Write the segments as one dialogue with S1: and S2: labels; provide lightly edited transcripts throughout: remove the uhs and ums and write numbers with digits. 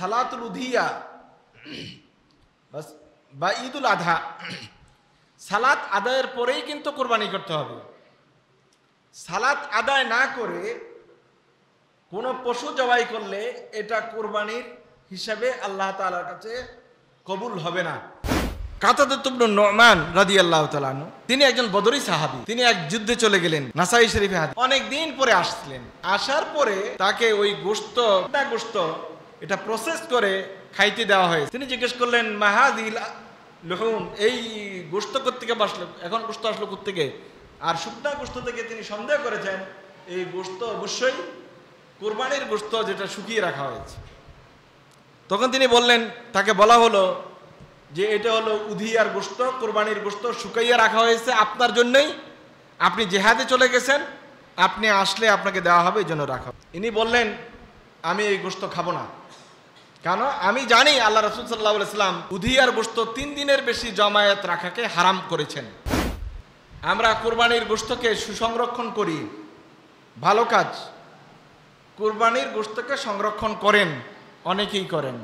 S1: সালাতুল উধিয়া বা ঈদুল আধা, সালাত আদায়ের পরেই কিন্তু কোরবানি করতে হবে। সালাত আদায় না করে কোনো পশু জবাই করলে এটা কোরবানির হিসাবে আল্লাহ তাআলার কাছে কবুল হবে না। কাতাদা ইবনে নুমান রাদিয়াল্লাহু তাআলা আনহু, তিনি একজন বদরি সাহাবী। তিনি এক যুদ্ধে চলে গেলেন, নাসাই শরীফে হাদিস। অনেক দিন পরে আসলেন। আসার পরে তাকে ওই গোশত এটা প্রসেস করে খাইতে দেওয়া হয়েছে। তিনি জিজ্ঞেস করলেন, মাহাদিল লুহুম, এই গোশত কোত্থেকে আসলো, এখন গোশত আসলো কোত্থেকে? আর শুকনা গোশত থেকে তিনি সন্দেহ করেছেন এই গোশত অবশ্যই কুরবানির গোশত, যেটা শুকিয়ে রাখা হয়েছে। তখন তিনি বললেন, তাকে বলা হলো যে এটা হলো উধিয়ার গোশত, কোরবানির গোশত শুকাইয়া রাখা হয়েছে আপনার জন্যই। আপনি জেহাদে চলে গেছেন, আপনি আসলে আপনাকে দেওয়া হবে, এই জন্য রাখা। ইনি বললেন, আমি এই গোশত খাবো না, কেন? আমি জানি আল্লাহ রাসূল সাল্লাল্লাহু আলাইহি ওয়াসাল্লাম উধিয়ার গোশত 3 দিনের বেশি জমায়েত রাখাকে হারাম করেছেন। আমরা কোরবানির গোশতকে সুসংরক্ষণ করি, ভালো কাজ। কোরবানির গোশতকে সংরক্ষণ করেন, অনেকেই করেন।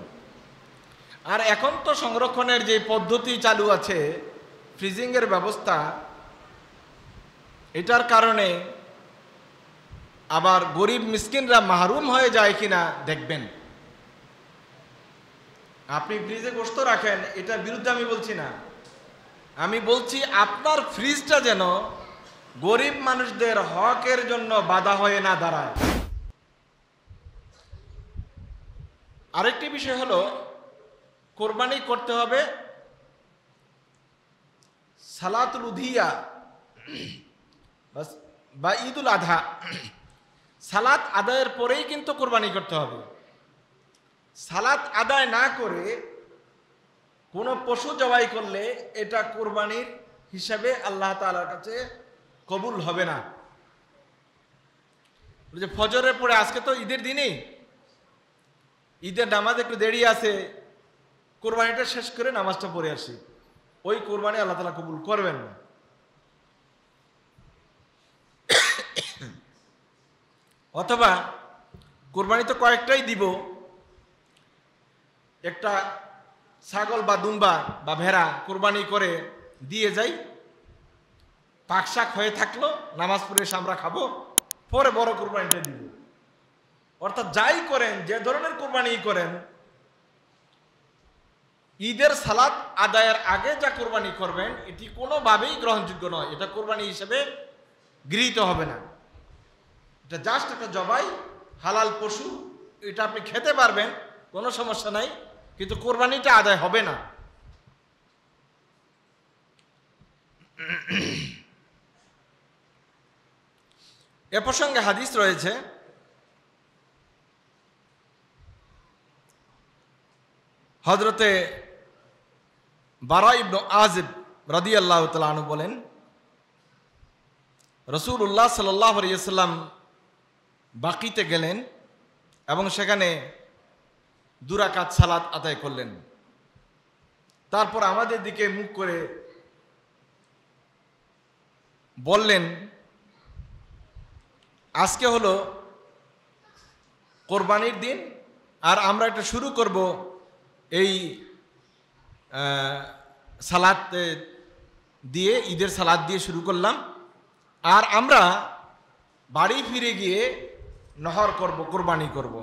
S1: আর এখন তো সংরক্ষণের যে পদ্ধতি চালু আছে, ফ্রিজিংয়ের ব্যবস্থা, এটার কারণে আবার গরিব মিসকিনরা মাহরুম হয়ে যায় কিনা দেখবেন। আপনি ফ্রিজে গোশত রাখেন, এটার বিরুদ্ধে আমি বলছি না। আমি বলছি আপনার ফ্রিজটা যেন গরিব মানুষদের হকের জন্য বাধা হয়ে না দাঁড়ায়। আরেকটি বিষয় হলো, কোরবানি করতে হবে সালাতুল উধিয়া বা ঈদুল আধা, সালাত আদায়ের পরেই কিন্তু কোরবানি করতে হবে। সালাত আদায় না করে কোনো পশু জবাই করলে এটা কোরবানির হিসাবে আল্লাহ তাআলার কাছে কবুল হবে না। যে ফজরের পরে, আজকে তো ঈদের দিনই, ঈদের নামাজ একটু দেরি আছে, কোরবানিটা শেষ করে নামাজটা পড়ে আসি, ওই কোরবানি আল্লাহ তাআলা কবুল করবেন না। অথবা কোরবানি তো কয়েকটাই দিব, একটা ছাগল বা দুম্বা বা ভেড়া কোরবানি করে দিয়ে যাই, পাকশাক হয়ে থাকলো, নামাজ পড়ে এসে আমরা খাবো, পরে বড় কোরবানিটা দিব। অর্থাৎ যাই করেন, যে ধরনের কোরবানি করেন, ঈদের সালাত আদায়ের আগে যা কোরবানি করবেন এটি কোনোভাবেই গ্রহণযোগ্য নয়, এটা কোরবানি হিসেবে গৃহীত হবে না। এটা জাস্ট একটা জবাই, হালাল পশু, এটা আপনি খেতে পারবেন, কোনো সমস্যা নাই, কিন্তু কোরবানিটা আদায় হবে না। এ প্রসঙ্গে হাদিস রয়েছে, হযরতে বারা ইবনে আযিব রাদিয়াল্লাহু তাআলা আনহু বলেন, রাসূলুল্লাহ সাল্লাল্লাহু আলাইহি ওয়াসাল্লাম বাকিতে গেলেন এবং সেখানে 2 রাকাত সালাত আদায় করলেন। তারপর আমাদের দিকে মুখ করে বললেন, আজকে হলো কোরবানির দিন, আর আমরা এটা শুরু করব এই সালাত দিয়ে, ঈদের সালাত দিয়ে শুরু করলাম, আর আমরা বাড়ি ফিরে গিয়ে নহর করব, কোরবানি করব।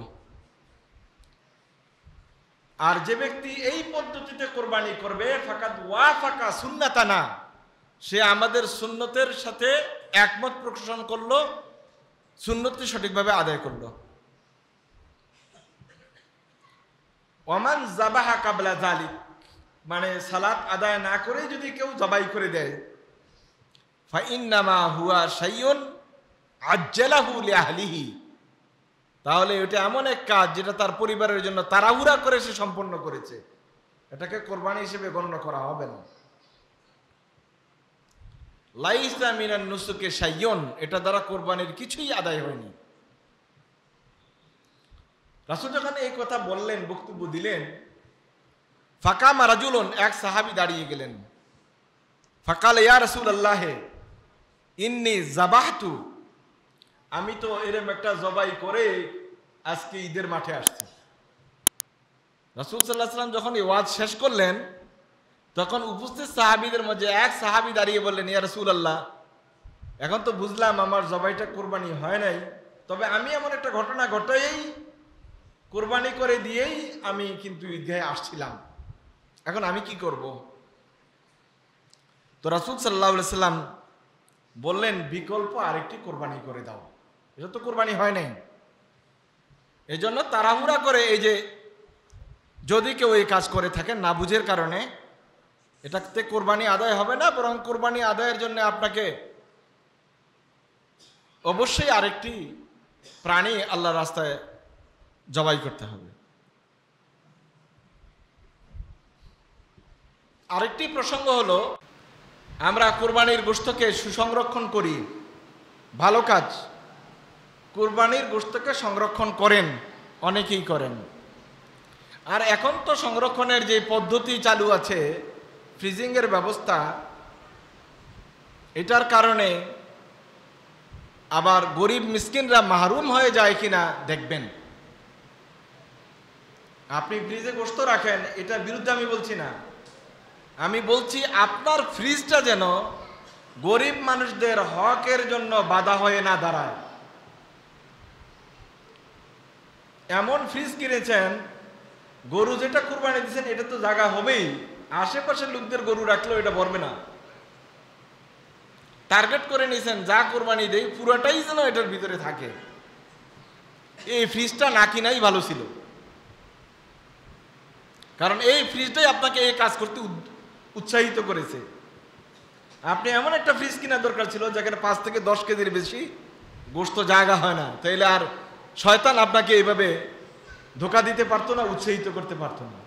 S1: আর যে ব্যক্তি এই পদ্ধতিতে কোরবানি করবে, ফাকাদ ওয়াফাকা সুন্নাতানা, সে আমাদের সুন্নতের সাথে একমত প্রকাশ করলো, সুন্নতটি সঠিকভাবে আদায় করলো। ওমান যাবাহা কাবলা যালিক, মানে সালাত আদায় না করে যদি কেউ জবাই করে দেয়, ফা ইন্নামা হুয়া শাইউন আজ্জালাহু লিআহলিহি, তাহলে এটা এমন এক কাজ যেটা তার পরিবারের জন্য তাড়াহুড়া করে সে সম্পন্ন করেছে, এটাকে কোরবানি হিসেবে গণ্য করা হবে না। লাইসা মিনান নুসুকে শাইউন, এটা দ্বারা কোরবানির কিছুই আদায় হয়নি। রাসূল যখন এই কথা বললেন, বক্তব্য দিলেন, ফাকামা রাজুলুন, এক সাহাবী দাঁড়িয়ে গেলেন। ফাকাল ইয়া রাসূলুল্লাহ ইন্নী যাবাহতু, আমি তো এরকম একটা জবাই করে আজকে ঈদের মাঠে আসছি। রাসূল সাল্লাল্লাহু আলাইহি ওয়াসাল্লাম যখন এই ওয়াজ শেষ করলেন, তখন উপস্থিত সাহাবীদের মধ্যে এক সাহাবী দাঁড়িয়ে বললেন, ইয়া রাসূলুল্লাহ, এখন তো বুঝলাম আমার জবাইটা কুরবানি হয় নাই, তবে আমি এমন একটা ঘটনা ঘটাই কুরবানি করে দিয়েই আমি কিন্তু ঈদগাহে আসছিলাম, এখন আমি কি করব? তো রাসূল সাল্লাল্লাহু আলাইহি ওয়াসাল্লাম বললেন, বিকল্প আরেকটি কোরবানি করে দাও, এটা তো কোরবানি হয় নাই। এই জন্য তাড়াহুড়া করে, এই যে যদি কেউ এই কাজ করে থাকেন না বুঝের কারণে, এটাতে কোরবানি আদায় হবে না, বরং কোরবানি আদায়ের জন্য আপনাকে অবশ্যই আরেকটি প্রাণী আল্লাহর রাস্তায় জবাই করতে হবে। আরেকটি প্রসঙ্গ হলো, আমরা কোরবানির গোশতকে সুসংরক্ষণ করি, ভালো কাজ। কোরবানির গোশতকে সংরক্ষণ করেন, অনেকেই করেন। আর এখন তো সংরক্ষণের যে পদ্ধতি চালু আছে, ফ্রিজিংয়ের ব্যবস্থা, এটার কারণে আবার গরিব মিসকিনরা মাহরুম হয়ে যায় কিনা দেখবেন। আপনি ফ্রিজে গোশত রাখেন, এটার বিরুদ্ধে আমি বলছি না, আমি বলছি আপনার ফ্রিজটা যেন গরিব মানুষদের হকের জন্য বাধা হয়ে না দাঁড়ায়। এমন ফ্রিজ কিনেছেন, গরু যেটা কুরবানি দিচ্ছেন এটা তো জায়গা হবেই, আশেপাশের লোকদের গরু রাখলেও এটা ভরবে না। টার্গেট করে নিয়েছেন, যা কোরবানি দেই পুরোটাই যেন এটার ভিতরে থাকে। এই ফ্রিজটা না কিনাই ভালো ছিল, কারণ এই ফ্রিজটাই আপনাকে এই কাজ করতে উৎসাহিত করেছে। আপনি এমন একটা ফ্রিজ কেনার দরকার ছিল যেখানে 5 থেকে 10 কেজির বেশি গোশত জায়গা হয় না, তাইলে আর শয়তান আপনাকে এইভাবে ধোকা দিতে পারতো না, উৎসাহিত করতে পারতো না।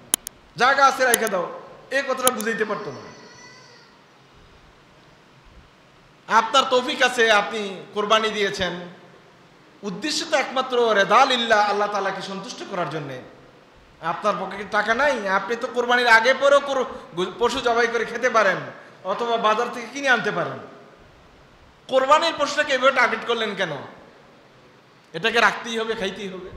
S1: জায়গা আছে রেখে দাও, এই কথাটা বুঝাইতে পারতো না। আপনার তৌফিক আছে, আপনি কোরবানি দিয়েছেন, উদ্দেশ্য তো একমাত্র রেদা লিল্লাহ, আল্লাহ তাআলাকে সন্তুষ্ট করার জন্য। আপনার পকেটে টাকা নাই, আপনি তো কোরবানির আগে পরেও পশু জবাই করে খেতে পারেন, অথবা বাজার থেকে কিনে আনতে পারেন। কোরবানির পশুটাকে এভাবে টার্গেট করলেন কেন? এটাকে রাখতেই হবে, খাইতেই হবে।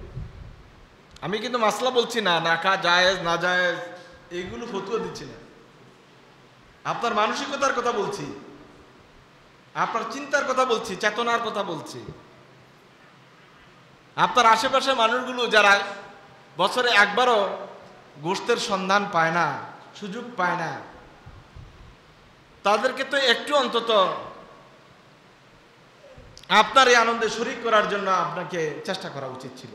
S1: আমি কিন্তু মাসলা বলছি না, রাখা জায়েজ না জায়েজ এইগুলো ফতুয়া দিচ্ছি না, আপনার মানসিকতার কথা বলছি, আপনার চিন্তার কথা বলছি, চেতনার কথা বলছি। আপনার আশেপাশে মানুষগুলো যারা বছরে একবারও গোশতের সন্ধান পায় না, সুযোগ পায় না, তাদেরকে তো একটু অন্তত আপনার এই আনন্দে শরীক করার জন্য আপনাকে চেষ্টা করা উচিত ছিল।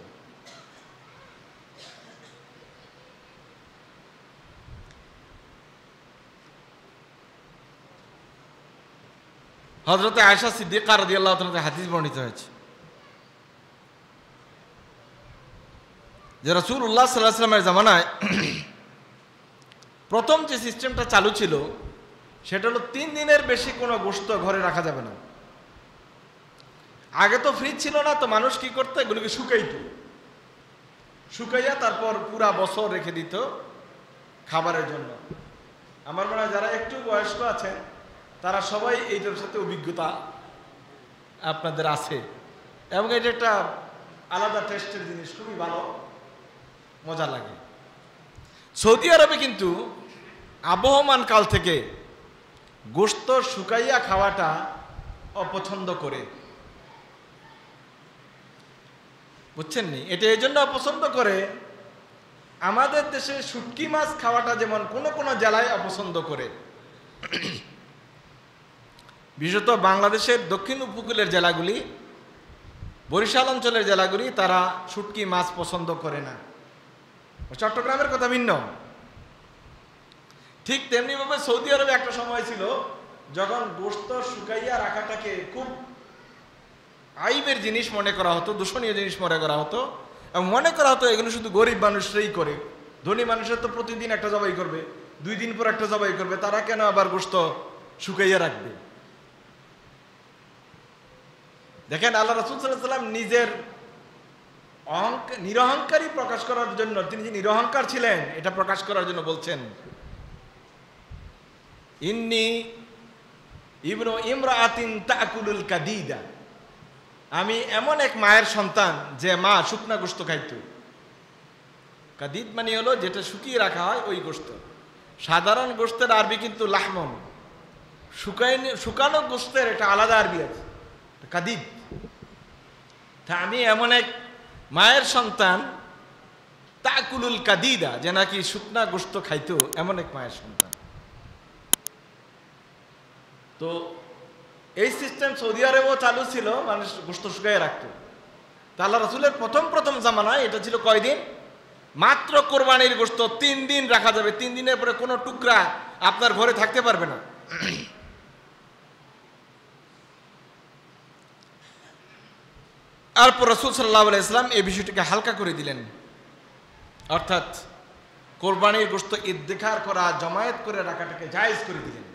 S1: হযরতে আয়েশা সিদ্দিকা রাদিয়াল্লাহু তাআলা হাদিস বর্ণিত হয়েছে যে রাসূলুল্লাহ সাল্লাল্লাহু আলাইহি ওয়াসাল্লামের জামানায় প্রথম যে সিস্টেমটা চালু ছিল সেটা হলো 3 দিনের বেশি কোনো গোশত ঘরে রাখা যাবে না। আগে তো ফ্রিজ ছিল না, তো মানুষ কি করতো, এগুলোকে শুকাইয়া তারপর পুরা বছর রেখে দিত খাবারের জন্য। আমার মনে হয় যারা একটু বয়স্ক আছেন তারা সবাই এইটার সাথে অভিজ্ঞতা আপনাদের আছে, এবং এটা একটা আলাদা টেস্টের জিনিস, খুবই ভালো, মজা লাগে। সৌদি আরবে কিন্তু আবহমান কাল থেকে গোশত শুকাইয়া খাওয়াটা অপছন্দ করে, বুঝছেন নি? এটা এই জন্য অপছন্দ করে, আমাদের দেশে শুটকি মাছ খাওয়াটা যেমন কোনো কোনো জেলায় অপছন্দ করে, বিশেষত বাংলাদেশের দক্ষিণ উপকূলের জেলাগুলি, বরিশাল অঞ্চলের জেলাগুলি, তারা শুটকি মাছ পছন্দ করে না। চট্টগ্রামের কথা ভিন্ন। ঠিক তেমনিভাবে সৌদি আরবে একটা সময় ছিল যখন গোশত শুকাইয়া রাখাটাকে খুব আইবের জিনিস মনে করা হতো, দূষণীয় জিনিস মনে করা হতো, এবং মনে করা হতো এগুলো শুধু গরিব মানুষরাই করে, ধনী মানুষের তো প্রতিদিন একটা জবাই করবে, 2 দিন পর একটা জবাই করবে, তারা কেন আবার গোশত শুকাইয়া রাখবে? দেখেন, আল্লাহ রাসূল সাল্লাল্লাহু আলাইহি ওয়াসাল্লাম নিজের নিরহংকারী প্রকাশ করার জন্য, তিনি যে নিরহংকার ছিলেন এটা প্রকাশ করার জন্য বলছেন, ইন্নী ইবনু ইমরাআতিন তাকুলুল কাদিদা, আমি এমন এক মায়ের সন্তান যে মা শুকনা গোশত খাইত। কাদিদ মানে হলো যেটা শুকিয়ে রাখা হয় ওই গোশত। সাধারণ গোশতের আরবি কিন্তু লাহমন, শুকানো গোশতের একটা আলাদা আরবি আছে, কাদিদ। তা আমি এমন এক মায়ের সন্তান, তাকুলুল কাদিদা, যে নাকি শুকনা গোশত খাইতো, এমন এক মায়ের সন্তান। তো এই সিস্টেম সৌদি আরবেও চালু ছিল, মানুষ গোশত শুকাইয়ে রাখতো। তা আল্লাহ রাসূলের প্রথম জামানায় এটা ছিল কয়দিন? মাত্র কোরবানির গোশত 3 দিন রাখা যাবে। 3 দিনের পরে কোনো টুকরা আপনার ঘরে থাকতে পারবে না। তারপর রাসূল সাল্লাল্লাহু আলাইহি ওয়াসাল্লাম এই বিষয়টিকে হালকা করে দিলেন, অর্থাৎ কোরবানির গোশত ইদ্দিখার করা, জমায়েত করে রাখাটাকে জায়েজ করে দিলেন।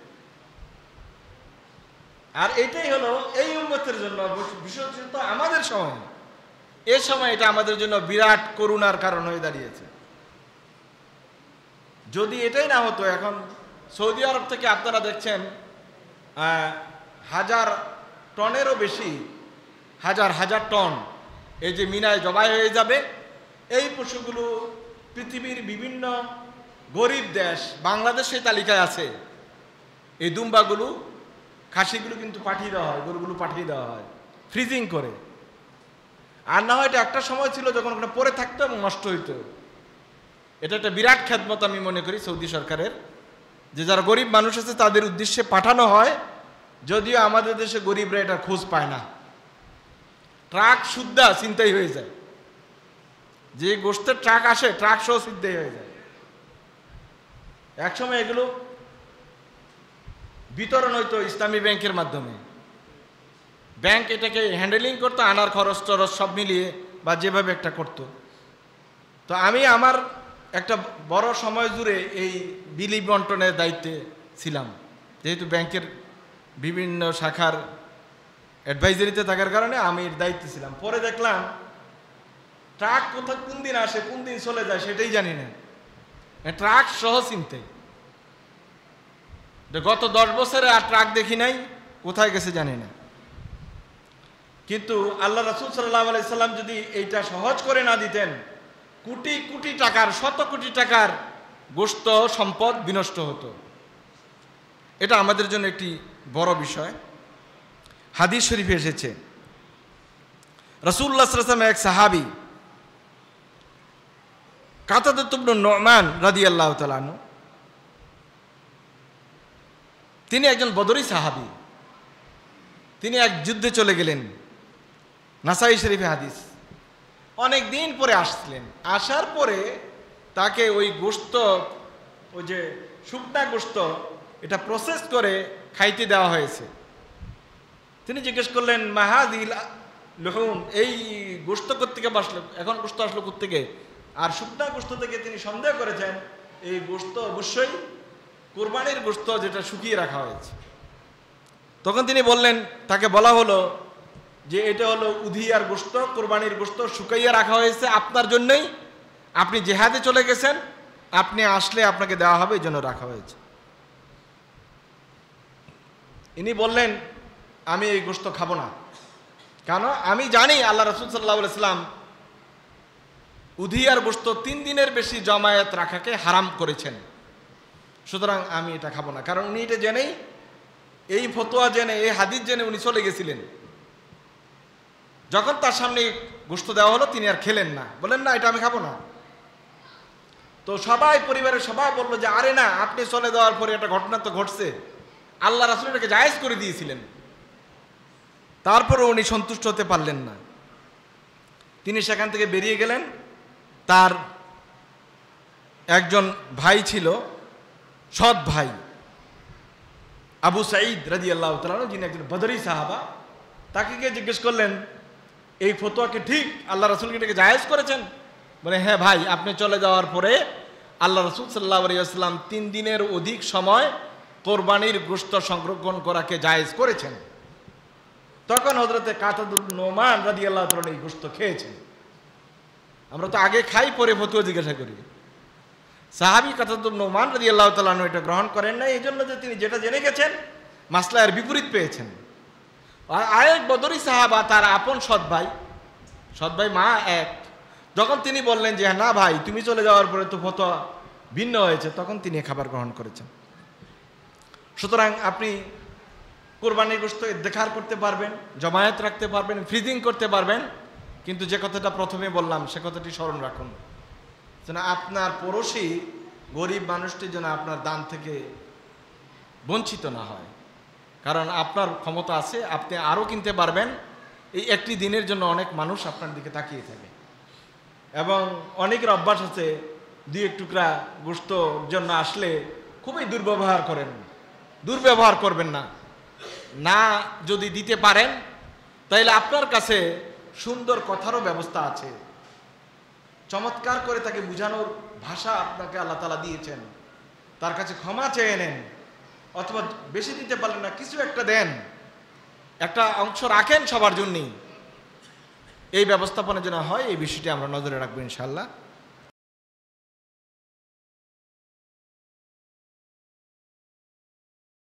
S1: আর এটাই হলো এই উম্মতের জন্য, বিশেষত আমাদের সময়, এ সময় এটা আমাদের জন্য বিরাট করুণার কারণ হয়ে দাঁড়িয়েছে। যদি এটাই না হতো, এখন সৌদি আরব থেকে আপনারা দেখছেন 1000 টনেরও বেশি, হাজার টন এই যে মিনায় জবাই হয়ে যাবে। এই পশুগুলো পৃথিবীর বিভিন্ন গরিব দেশ, বাংলাদেশ সেই তালিকায় আছে। এই দুম্বাগুলো, খাসিগুলো কিন্তু পাঠিয়ে দেওয়া হয়, গরুগুলো পাঠিয়ে দেওয়া হয় ফ্রিজিং করে। আর না হয় এটা একটা সময় ছিল যখন ওখানে পরে থাকতো এবং নষ্ট হইতো। এটা একটা বিরাট খেদমত আমি মনে করি সৌদি সরকারের, যে যারা গরিব মানুষ আছে তাদের উদ্দেশ্যে পাঠানো হয়, যদিও আমাদের দেশে গরিবরা এটা খোঁজ পায় না। ট্রাক সুদ্ধা চিন্তাই হয়ে যায়, যে গোশতের ট্রাক আসে, ট্রাক সহ চিন্তাই হয়ে যায়। একসময় এগুলো বিতরণ হইতো ইসলামী ব্যাংকের মাধ্যমে। ব্যাংক এটাকে হ্যান্ডেলিং করতো, আনার খরচ টরচ সব মিলিয়ে বা যেভাবে একটা করতো। তো আমি আমার একটা বড় সময় জুড়ে এই বিলি বন্টনের দায়িত্বে ছিলাম, যেহেতু ব্যাংকের বিভিন্ন শাখার অ্যাডভাইজারিতে থাকার কারণে আমি এর দায়িত্বে ছিলাম। পরে দেখলাম ট্রাক কোথায় কোন দিন আসে, কোন দিন চলে যায় সেটাই জানি না, ট্রাক সহ চিন্তাই। গত 10 বছরে আর ট্রাক দেখি নাই, কোথায় গেছে জানি না। কিন্তু আল্লাহ রাসূল সাল্লাল্লাহু আলাইহি সাল্লাম যদি এইটা সহজ করে না দিতেন, কোটি কোটি টাকার, শত কোটি টাকার গোশত সম্পদ বিনষ্ট হতো। এটা আমাদের জন্য একটি বড় বিষয়। হাদিস শরীফে এসেছে, রাসূলুল্লাহ সাল্লাল্লাহু আলাইহি ওয়াসাল্লাম এক সাহাবী কাতাদা ইবনে নুমান রাদিয়াল্লাহু তাআলা আনহু, তিনি একজন বদরি সাহাবী। তিনি এক যুদ্ধে চলে গেলেন, নাসাই শরীফে হাদিস। অনেক দিন পরে আসছিলেন, আসার পরে তাকে ওই গোশত, ওই যে শুকনা গোশত, এটা প্রসেস করে খাইতে দেওয়া হয়েছে। তিনি জিজ্ঞেস করলেন, মাহাদিল লুহুম, এই গোশত কোত্থেকে আসলো, এখন গোশত আসলো কোত্থেকে? আর শুকনা গোশত থেকে তিনি সন্দেহ করেছেন এই গোশত অবশ্যই কোরবানির গোশত, যেটা শুকিয়ে রাখা হয়েছে। তখন তিনি বললেন, তাকে বলা হলো যে এটা হলো উধিয়ার গোশত, কোরবানির গোশত শুকাইয়া রাখা হয়েছে আপনার জন্যই। আপনি জেহাদে চলে গেছেন, আপনি আসলে আপনাকে দেওয়া হবে, এই জন্য রাখা হয়েছে। ইনি বললেন, আমি এই গোশত খাবো না, কেন? আমি জানি আল্লাহ রাসূল সাল্লাল্লাহু আলাইহি ওয়াসাল্লাম উধিয়ার গোশত 3 দিনের বেশি জমায়েত রাখাকে হারাম করেছেন, সুতরাং আমি এটা খাবো না। কারণ উনি এটা জেনেই, এই ফতোয়া জেনে, এই হাদিস জেনে উনি চলে গেছিলেন। যখন তার সামনে গোশত দেওয়া হলো, তিনি আর খেলেন না, বলেন না এটা আমি খাবো না। তো সবাই, পরিবারের সবাই বললো যে আরে না, আপনি চলে যাওয়ার পরে একটা ঘটনা তো ঘটছে, আল্লাহ রাসূল এটাকে জায়েজ করে দিয়েছিলেন। তারপরে উনি সন্তুষ্ট হতে পারলেন না, তিনি সেখান থেকে বেরিয়ে গেলেন। তার একজন ভাই ছিল, সৎ ভাই, আবু সাঈদ রাদিয়াল্লাহু তাআলা আনহু, যিনি একজন বদরি সাহাবা। তাকে গিয়ে জিজ্ঞেস করলেন, এই ফতোয়া কি ঠিক? আল্লাহ রাসূল কি এটাকে জায়েজ করেছেন? বলে, হ্যাঁ ভাই, আপনি চলে যাওয়ার পরে আল্লাহ রাসূল সাল্লাল্লাহু আলাইহি ওয়াসাল্লাম 3 দিনের অধিক সময় কোরবানির গোশত সংরক্ষণ করাকে জায়েজ করেছেন। তখন হযরতে কাতাদুল নোমান রাদিয়াল্লাহু তাআলা এই গোশত খেয়েছেন। আমরা তো আগে খাই, পরে ফতোয়া জিজ্ঞাসা করি। সাহাবী কাতাদুল নোমান রাদিয়াল্লাহু তাআলা আনহু এটা গ্রহণ করেন না, এই জন্য যে তিনি যেটা জেনে গেছেন মাসলা এর বিপরীত পেয়েছেন। আর আরেক বদরি সাহাবা, তার আপন সৎ ভাই মা এক, যখন তিনি বললেন যে না ভাই তুমি চলে যাওয়ার পরে তো ফতোয়া ভিন্ন হয়েছে, তখন তিনি খাবার গ্রহণ করেছেন। সুতরাং আপনি কোরবানির গোশত ইদ্তেখার করতে পারবেন, জমায়েত রাখতে পারবেন, ফ্রিজিং করতে পারবেন, কিন্তু যে কথাটা প্রথমে বললাম সে কথাটি স্মরণ রাখুন, যেন আপনার পড়োশি গরিব মানুষটি যেন আপনার দান থেকে বঞ্চিত না হয়। কারণ আপনার ক্ষমতা আছে, আপনি আরও কিনতে পারবেন। এই একটি দিনের জন্য অনেক মানুষ আপনার দিকে তাকিয়ে থাকে, এবং অনেকের অভ্যাস আছে দুই এক টুকরা গোশতর জন্য আসলে খুবই দুর্ব্যবহার করেন। দুর্ব্যবহার করবেন না। না যদি দিতে পারেন তাইলে আপনার কাছে সুন্দর কথারও ব্যবস্থা আছে, চমৎকার করে তাকে বুঝানোর ভাষা আপনাকে আল্লাহ তাআলা দিয়েছেন, তার কাছে ক্ষমা চেয়ে নেন। অথবা বেশি দিতে পারলেন না, কিছু একটা দেন, একটা অংশ রাখেন সবার জন্যই। এই ব্যবস্থাপনা যেন হয়, এই বিষয়টি আমরা নজরে রাখবো ইনশাআল্লাহ।